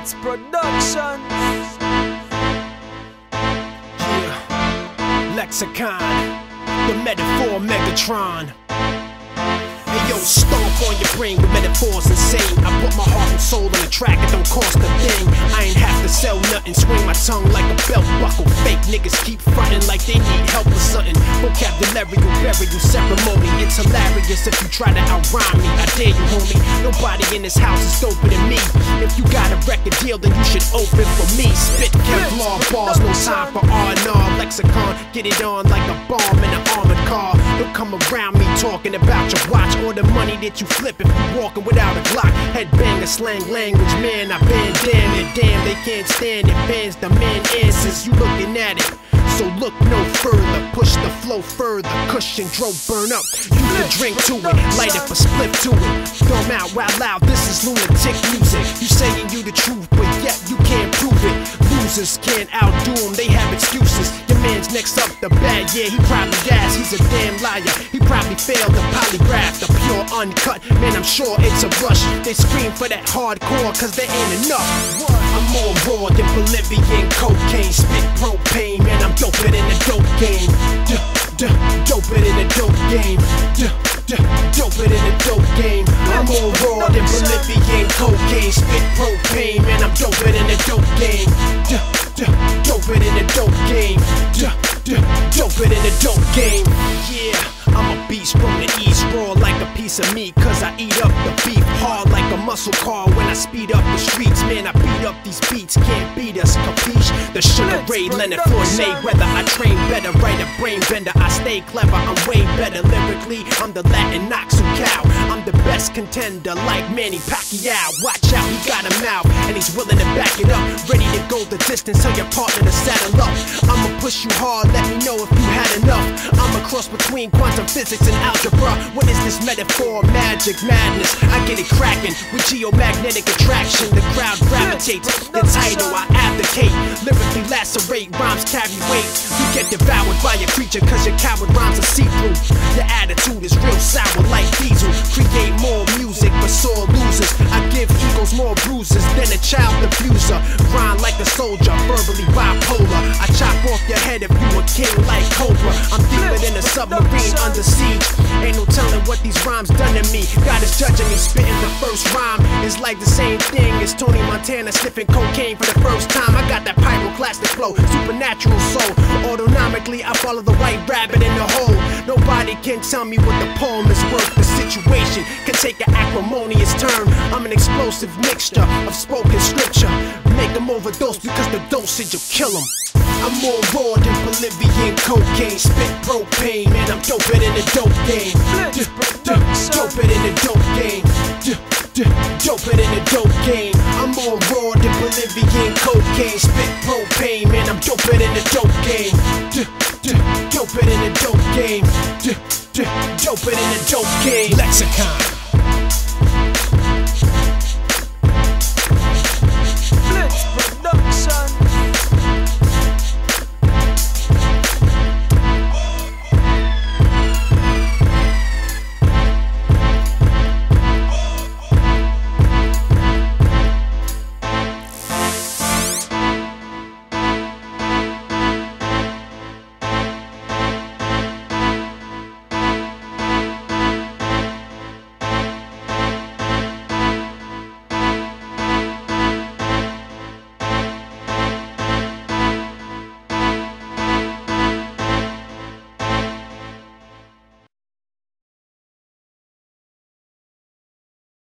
Beats Production. Yeah, Lexicon, the metaphor Megatron. Hey yo, stomp on your brain with metaphors insane. I put my heart and soul on the track, it don't cost a thing. I ain't have to sell nothing, swing my tongue like a belt buckle. Fake niggas keep frontin' like they need help or something. Vocabulary will bury you, ceremony. It's hilarious if you try to outrhyme me. I dare you, homie. Nobody in this house is doper than me. If you got a record deal, then you should open for me. Spit Kevlar bars, no time for R&R. Lexicon, get it on like a bomb in an armored car. Don't come around me talking about your watch or the money that you flip if you walking without a Glock. Headbanger, slang language, man, I've been damn it. Damn, they can't stand it. Fans demand answers, you looking at it. So look no further, push the flow further. Cushion, drove, burn up. You can drink to it, light up a split to it. Thumb out, wow loud, this is lunatic music. You saying you the truth, but yet you can't prove it. Losers can't outdo them, they have excuses. Your man's next up the bag, yeah, he probably gas. He's a damn liar, he probably failed the polygraph. The pure uncut, man, I'm sure it's a rush. They scream for that hardcore, cause there ain't enough. I'm more raw than Bolivian cocaine. Spit propane, man, I'm doper than the dope game. Doper than the dope game. Doper than the dope game. I'm more raw than Bolivian cocaine. Spit propane, man, I'm doper than the dope game. Doper than the dope game. Doper than the dope game. Yeah, I'm a beast from the east, raw like a piece of meat, cause I eat up the beef hard like a muscle car. When I speed up the streets, man, I beat up these beats, can't beat us, capiche? The Sugar Ray Leonard Floyd Mayweather, I train better, write a brain bender, I stay clever, I'm way better lyrically, I'm the Latin Noxu cow. I'm the best contender like Manny Pacquiao. Watch out, he got a mouth and he's willing to back it up, ready to go the distance, tell your partner to saddle up. I'ma push you hard, let me know if you had enough. I'm a cross between quantum physics and algebra. What is this metaphor? Magic, madness. I get it cracking with geomagnetic attraction. The crowd gravitates. The title I abdicate. Lyrically lacerate, rhymes carry weight. You get devoured by a creature cause your coward rhymes are see-through. Your attitude is real sour like diesel. Create more music for sore losers. I give egos more bruises than a child abuser. Grind like a soldier, verbally bipolar. I chop off your head if you a king like Cobra. I'm deeper than a submarine under siege. Ain't no telling what these rhymes done to me. God is judging me, spitting the first rhyme is like the same thing as Tony Montana sniffing cocaine for the first time. I got that pyroclastic flow, supernatural soul. Autonomically, I follow the white rabbit in the hole. Nobody can tell me what the poem is worth. The situation can take an acrimonious turn. I'm an explosive mixture of spoken scripture. Make them overdose because the dosage will kill them. I'm more raw than Bolivian cocaine. Spit propane, man, I'm doper than the dope game. Doper than the dope game. Doper than the dope game. I'm more raw than Bolivian cocaine. Spit propane, man, I'm doper than the dope game. Doper than the dope game. Doper than the dope game. Lexicon.